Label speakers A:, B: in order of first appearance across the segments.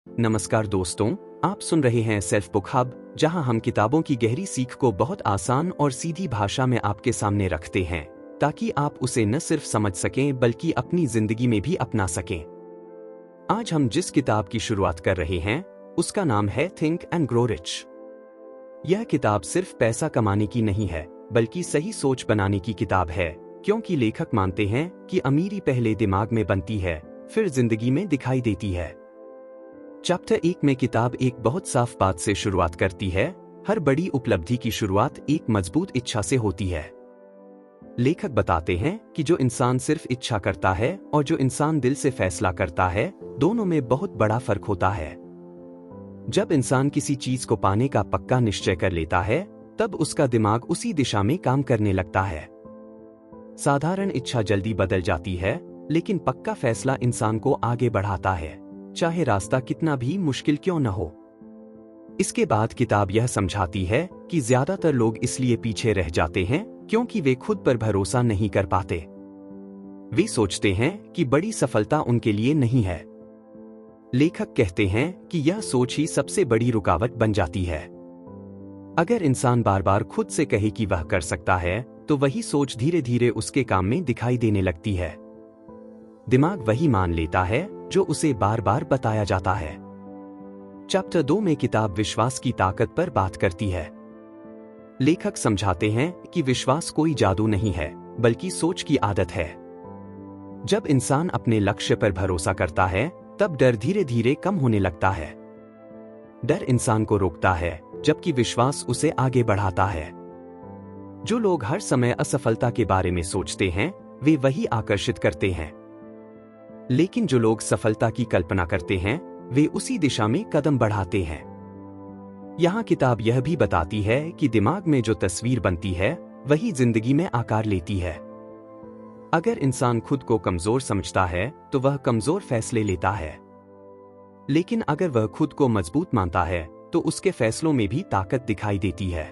A: नमस्कार दोस्तों, आप सुन रहे हैं सेल्फ बुक हब, जहां हम किताबों की गहरी सीख को बहुत आसान और सीधी भाषा में आपके सामने रखते हैं, ताकि आप उसे न सिर्फ समझ सकें बल्कि अपनी जिंदगी में भी अपना सकें। आज हम जिस किताब की शुरुआत कर रहे हैं, उसका नाम है थिंक एंड ग्रो रिच। यह किताब सिर्फ पैसा कमाने की नहीं है, बल्कि सही सोच बनाने की किताब है, क्योंकि लेखक मानते हैं कि अमीरी पहले दिमाग में बनती है, फिर जिंदगी में दिखाई देती है। चैप्टर 1 में किताब एक बहुत साफ बात से शुरुआत करती है। हर बड़ी उपलब्धि की शुरुआत एक मजबूत इच्छा से होती है। लेखक बताते हैं कि जो इंसान सिर्फ इच्छा करता है और जो इंसान दिल से फैसला करता है, दोनों में बहुत बड़ा फर्क होता है। जब इंसान किसी चीज को पाने का पक्का निश्चय कर लेता है, तब उसका दिमाग उसी दिशा में काम करने लगता है। साधारण इच्छा जल्दी बदल जाती है, लेकिन पक्का फैसला इंसान को आगे बढ़ाता है, चाहे रास्ता कितना भी मुश्किल क्यों न हो। इसके बाद किताब यह समझाती है कि ज्यादातर लोग इसलिए पीछे रह जाते हैं क्योंकि वे खुद पर भरोसा नहीं कर पाते। वे सोचते हैं कि बड़ी सफलता उनके लिए नहीं है। लेखक कहते हैं कि यह सोच ही सबसे बड़ी रुकावट बन जाती है। अगर इंसान बार बार खुद से कहे कि वह कर सकता है, तो वही सोच धीरे धीरे उसके काम में दिखाई देने लगती है। दिमाग वही मान लेता है जो उसे बार बार बताया जाता है। चैप्टर 2 में किताब विश्वास की ताकत पर बात करती है। लेखक समझाते हैं कि विश्वास कोई जादू नहीं है, बल्कि सोच की आदत है। जब इंसान अपने लक्ष्य पर भरोसा करता है, तब डर धीरे धीरे कम होने लगता है। डर इंसान को रोकता है, जबकि विश्वास उसे आगे बढ़ाता है। जो लोग हर समय असफलता के बारे में सोचते हैं, वे वही आकर्षित करते हैं। लेकिन जो लोग सफलता की कल्पना करते हैं, वे उसी दिशा में कदम बढ़ाते हैं। यहां किताब यह भी बताती है कि दिमाग में जो तस्वीर बनती है, वही जिंदगी में आकार लेती है। अगर इंसान खुद को कमजोर समझता है, तो वह कमजोर फैसले लेता है। लेकिन अगर वह खुद को मजबूत मानता है, तो उसके फैसलों में भी ताकत दिखाई देती है।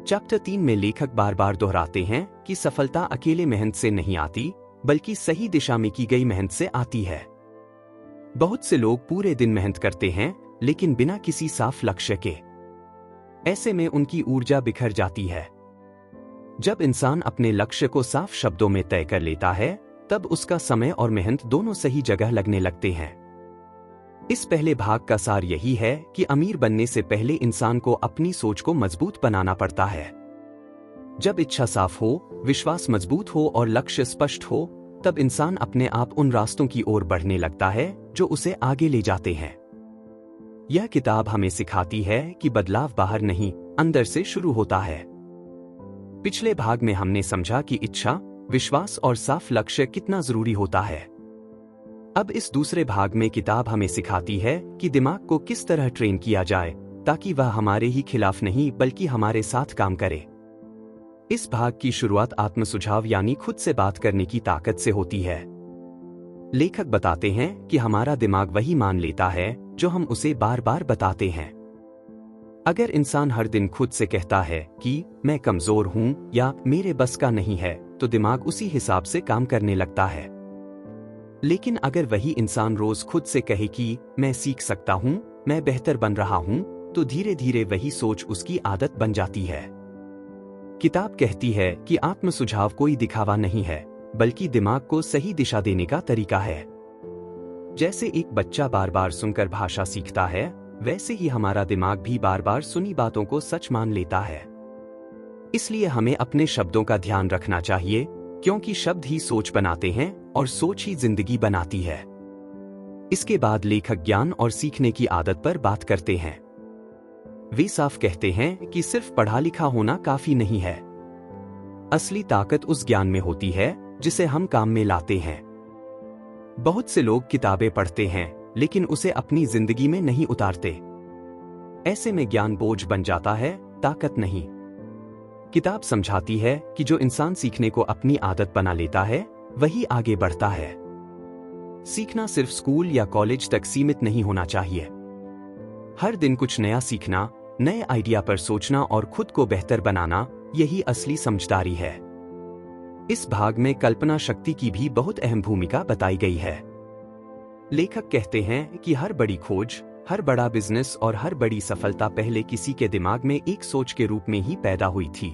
A: चैप्टर 3 में लेखक बार बार दोहराते हैं कि सफलता अकेले मेहनत से नहीं आती, बल्कि सही दिशा में की गई मेहनत से आती है। बहुत से लोग पूरे दिन मेहनत करते हैं, लेकिन बिना किसी साफ लक्ष्य के। ऐसे में उनकी ऊर्जा बिखर जाती है। जब इंसान अपने लक्ष्य को साफ शब्दों में तय कर लेता है, तब उसका समय और मेहनत दोनों सही जगह लगने लगते हैं। इस पहले भाग का सार यही है कि अमीर बनने से पहले इंसान को अपनी सोच को मजबूत बनाना पड़ता है। जब इच्छा साफ हो, विश्वास मजबूत हो और लक्ष्य स्पष्ट हो, तब इंसान अपने आप उन रास्तों की ओर बढ़ने लगता है जो उसे आगे ले जाते हैं। यह किताब हमें सिखाती है कि बदलाव बाहर नहीं, अंदर से शुरू होता है। पिछले भाग में हमने समझा कि इच्छा, विश्वास और साफ लक्ष्य कितना जरूरी होता है। अब इस दूसरे भाग में किताब हमें सिखाती है कि दिमाग को किस तरह ट्रेन किया जाए, ताकि वह हमारे ही खिलाफ नहीं बल्कि हमारे साथ काम करे। इस भाग की शुरुआत आत्म सुझाव यानी खुद से बात करने की ताकत से होती है। लेखक बताते हैं कि हमारा दिमाग वही मान लेता है जो हम उसे बार बार बताते हैं। अगर इंसान हर दिन खुद से कहता है कि मैं कमजोर हूं या मेरे बस का नहीं है, तो दिमाग उसी हिसाब से काम करने लगता है। लेकिन अगर वही इंसान रोज खुद से कहे कि मैं सीख सकता हूं, मैं बेहतर बन रहा हूं, तो धीरे धीरे वही सोच उसकी आदत बन जाती है। किताब कहती है कि आत्म सुझाव कोई दिखावा नहीं है, बल्कि दिमाग को सही दिशा देने का तरीका है। जैसे एक बच्चा बार बार सुनकर भाषा सीखता है, वैसे ही हमारा दिमाग भी बार बार सुनी बातों को सच मान लेता है। इसलिए हमें अपने शब्दों का ध्यान रखना चाहिए, क्योंकि शब्द ही सोच बनाते हैं और सोच ही जिंदगी बनाती है। इसके बाद लेखक ज्ञान और सीखने की आदत पर बात करते हैं। वे साफ कहते हैं कि सिर्फ पढ़ा लिखा होना काफी नहीं है। असली ताकत उस ज्ञान में होती है जिसे हम काम में लाते हैं। बहुत से लोग किताबें पढ़ते हैं, लेकिन उसे अपनी जिंदगी में नहीं उतारते। ऐसे में ज्ञान बोझ बन जाता है, ताकत नहीं। किताब समझाती है कि जो इंसान सीखने को अपनी आदत बना लेता है, वही आगे बढ़ता है। सीखना सिर्फ स्कूल या कॉलेज तक सीमित नहीं होना चाहिए। हर दिन कुछ नया सीखना, नए आइडिया पर सोचना और खुद को बेहतर बनाना, यही असली समझदारी है। इस भाग में कल्पना शक्ति की भी बहुत अहम भूमिका बताई गई है। लेखक कहते हैं कि हर बड़ी खोज, हर बड़ा बिजनेस और हर बड़ी सफलता पहले किसी के दिमाग में एक सोच के रूप में ही पैदा हुई थी।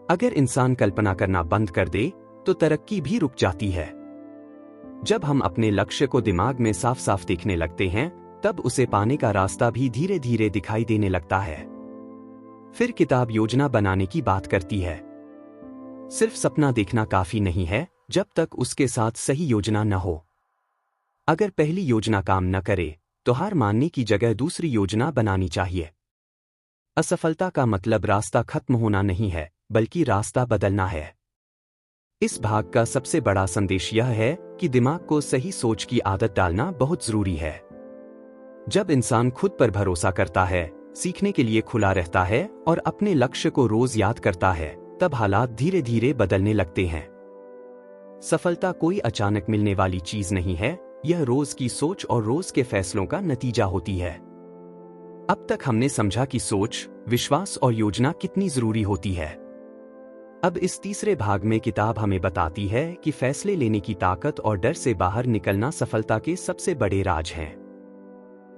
A: अगर इंसान कल्पना करना बंद कर दे तो तरक्की भी रुक जाती है। जब हम अपने लक्ष्य को दिमाग में साफ साफ देखने लगते हैं, तब उसे पाने का रास्ता भी धीरे धीरे दिखाई देने लगता है। फिर किताब योजना बनाने की बात करती है। सिर्फ सपना देखना काफी नहीं है जब तक उसके साथ सही योजना न हो। अगर पहली योजना काम न करे तो हार मानने की जगह दूसरी योजना बनानी चाहिए। असफलता का मतलब रास्ता खत्म होना नहीं है, बल्कि रास्ता बदलना है। इस भाग का सबसे बड़ा संदेश यह है कि दिमाग को सही सोच की आदत डालना बहुत जरूरी है। जब इंसान खुद पर भरोसा करता है, सीखने के लिए खुला रहता है और अपने लक्ष्य को रोज याद करता है, तब हालात धीरे धीरे बदलने लगते हैं। सफलता कोई अचानक मिलने वाली चीज नहीं है, यह रोज की सोच और रोज के फैसलों का नतीजा होती है। अब तक हमने समझा कि सोच, विश्वास और योजना कितनी जरूरी होती है। अब इस तीसरे भाग में किताब हमें बताती है कि फैसले लेने की ताकत और डर से बाहर निकलना सफलता के सबसे बड़े राज हैं।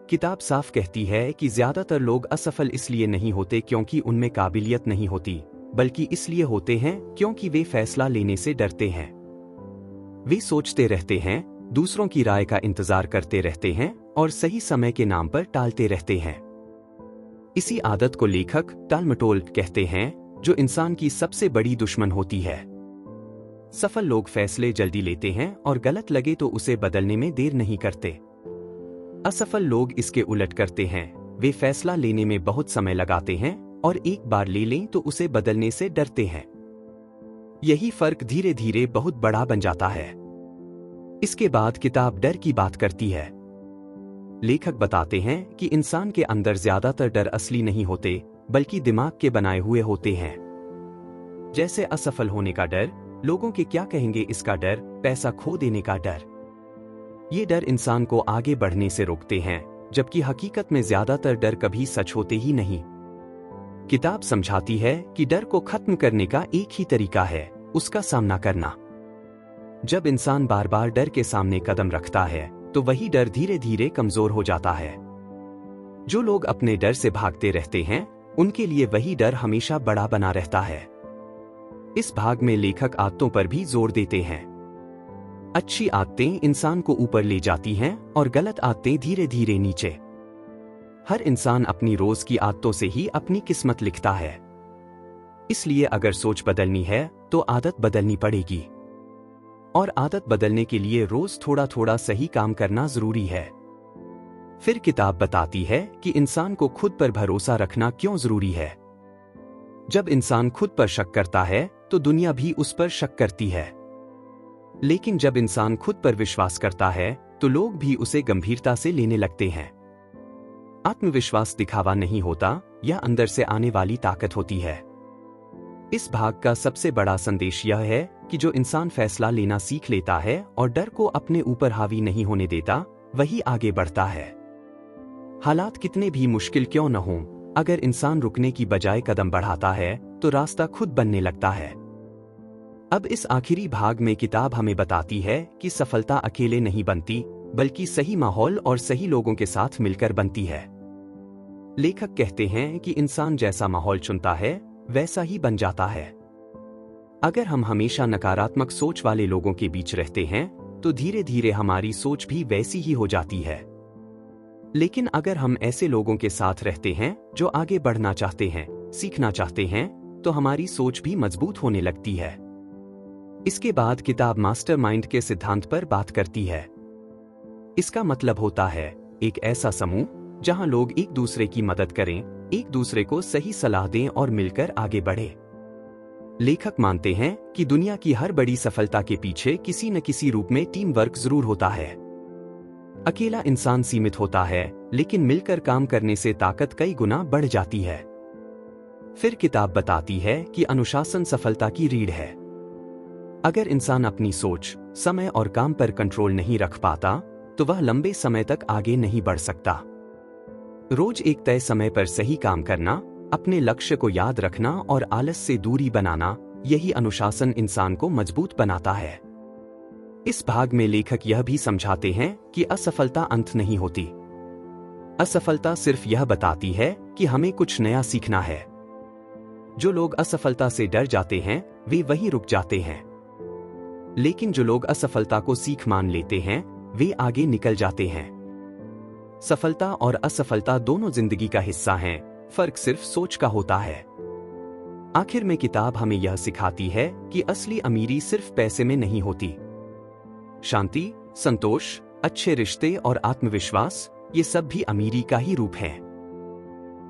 A: किताब साफ कहती है कि ज्यादातर लोग असफल इसलिए नहीं होते क्योंकि उनमें काबिलियत नहीं होती, बल्कि इसलिए होते हैं क्योंकि वे फैसला लेने से डरते हैं। वे सोचते रहते हैं, दूसरों की राय का इंतजार करते रहते हैं और सही समय के नाम पर टालते रहते हैं। इसी आदत को लेखक टालमटोल कहते हैं, जो इंसान की सबसे बड़ी दुश्मन होती है। सफल लोग फैसले जल्दी लेते हैं और गलत लगे तो उसे बदलने में देर नहीं करते। असफल लोग इसके उलट करते हैं, वे फैसला लेने में बहुत समय लगाते हैं और एक बार ले लें तो उसे बदलने से डरते हैं। यही फर्क धीरे धीरे बहुत बड़ा बन जाता है। इसके बाद किताब डर की बात करती है। लेखक बताते हैं कि इंसान के अंदर ज्यादातर डर असली नहीं होते, बल्कि दिमाग के बनाए हुए होते हैं। जैसे असफल होने का डर, लोगों के क्या कहेंगे इसका डर, पैसा खो देने का डर। ये डर इंसान को आगे बढ़ने से रोकते हैं, जबकि हकीकत में ज्यादातर डर कभी सच होते ही नहीं। किताब समझाती है कि डर को खत्म करने का एक ही तरीका है, उसका सामना करना। जब इंसान बार बार डर के सामने कदम रखता है तो वही डर धीरे धीरे कमजोर हो जाता है। जो लोग अपने डर से भागते रहते हैं, उनके लिए वही डर हमेशा बड़ा बना रहता है। इस भाग में लेखक आदतों पर भी जोर देते हैं। अच्छी आदतें इंसान को ऊपर ले जाती हैं और गलत आदतें धीरे धीरे नीचे। हर इंसान अपनी रोज की आदतों से ही अपनी किस्मत लिखता है। इसलिए अगर सोच बदलनी है तो आदत बदलनी पड़ेगी। और आदत बदलने के लिए रोज थोड़ा थोड़ा सही काम करना जरूरी है। फिर किताब बताती है कि इंसान को खुद पर भरोसा रखना क्यों जरूरी है। जब इंसान खुद पर शक करता है तो दुनिया भी उस पर शक करती है। लेकिन जब इंसान खुद पर विश्वास करता है तो लोग भी उसे गंभीरता से लेने लगते हैं। आत्मविश्वास दिखावा नहीं होता, यह अंदर से आने वाली ताकत होती है। इस भाग का सबसे बड़ा संदेश यह है कि जो इंसान फैसला लेना सीख लेता है और डर को अपने ऊपर हावी नहीं होने देता, वही आगे बढ़ता है। हालात कितने भी मुश्किल क्यों न हों, अगर इंसान रुकने की बजाय कदम बढ़ाता है तो रास्ता खुद बनने लगता है। अब इस आखिरी भाग में किताब हमें बताती है कि सफलता अकेले नहीं बनती, बल्कि सही माहौल और सही लोगों के साथ मिलकर बनती है। लेखक कहते हैं कि इंसान जैसा माहौल चुनता है वैसा ही बन जाता है। अगर हम हमेशा नकारात्मक सोच वाले लोगों के बीच रहते हैं तो धीरे धीरे हमारी सोच भी वैसी ही हो जाती है। लेकिन अगर हम ऐसे लोगों के साथ रहते हैं जो आगे बढ़ना चाहते हैं, सीखना चाहते हैं, तो हमारी सोच भी मजबूत होने लगती है। इसके बाद किताब मास्टरमाइंड के सिद्धांत पर बात करती है। इसका मतलब होता है एक ऐसा समूह जहां लोग एक दूसरे की मदद करें, एक दूसरे को सही सलाह दें और मिलकर आगे बढ़े। लेखक मानते हैं कि दुनिया की हर बड़ी सफलता के पीछे किसी न किसी रूप में टीम वर्क जरूर होता है। अकेला इंसान सीमित होता है, लेकिन मिलकर काम करने से ताकत कई गुना बढ़ जाती है। फिर किताब बताती है कि अनुशासन सफलता की रीढ़ है। अगर इंसान अपनी सोच, समय और काम पर कंट्रोल नहीं रख पाता तो वह लंबे समय तक आगे नहीं बढ़ सकता। रोज एक तय समय पर सही काम करना, अपने लक्ष्य को याद रखना और आलस से दूरी बनाना, यही अनुशासन इंसान को मजबूत बनाता है। इस भाग में लेखक यह भी समझाते हैं कि असफलता अंत नहीं होती। असफलता सिर्फ यह बताती है कि हमें कुछ नया सीखना है। जो लोग असफलता से डर जाते हैं वे वहीं रुक जाते हैं, लेकिन जो लोग असफलता को सीख मान लेते हैं वे आगे निकल जाते हैं। सफलता और असफलता दोनों जिंदगी का हिस्सा हैं, फर्क सिर्फ सोच का होता है। आखिर में किताब हमें यह सिखाती है कि असली अमीरी सिर्फ पैसे में नहीं होती। शांति, संतोष, अच्छे रिश्ते और आत्मविश्वास, ये सब भी अमीरी का ही रूप है।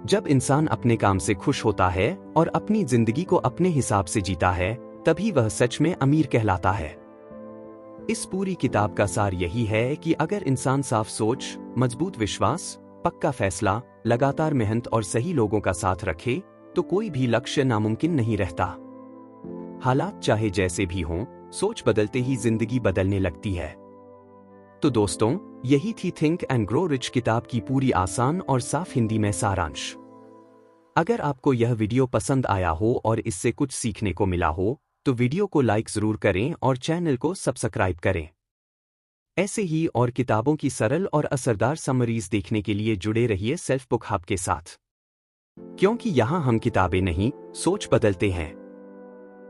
A: जब इंसान अपने काम से खुश होता है और अपनी जिंदगी को अपने हिसाब से जीता है, तभी वह सच में अमीर कहलाता है। इस पूरी किताब का सार यही है कि अगर इंसान साफ सोच, मजबूत विश्वास, पक्का फैसला, लगातार मेहनत और सही लोगों का साथ रखे तो कोई भी लक्ष्य नामुमकिन नहीं रहता। हालात चाहे जैसे भी हों, सोच बदलते ही जिंदगी बदलने लगती है। तो दोस्तों, यही थी थिंक एंड ग्रो रिच किताब की पूरी आसान और साफ हिंदी में सारांश। अगर आपको यह वीडियो पसंद आया हो और इससे कुछ सीखने को मिला हो तो वीडियो को लाइक जरूर करें और चैनल को सब्सक्राइब करें। ऐसे ही और किताबों की सरल और असरदार समरीज देखने के लिए जुड़े रहिए सेल्फ बुक हब के साथ, क्योंकि यहाँ हम किताबें नहीं, सोच बदलते हैं।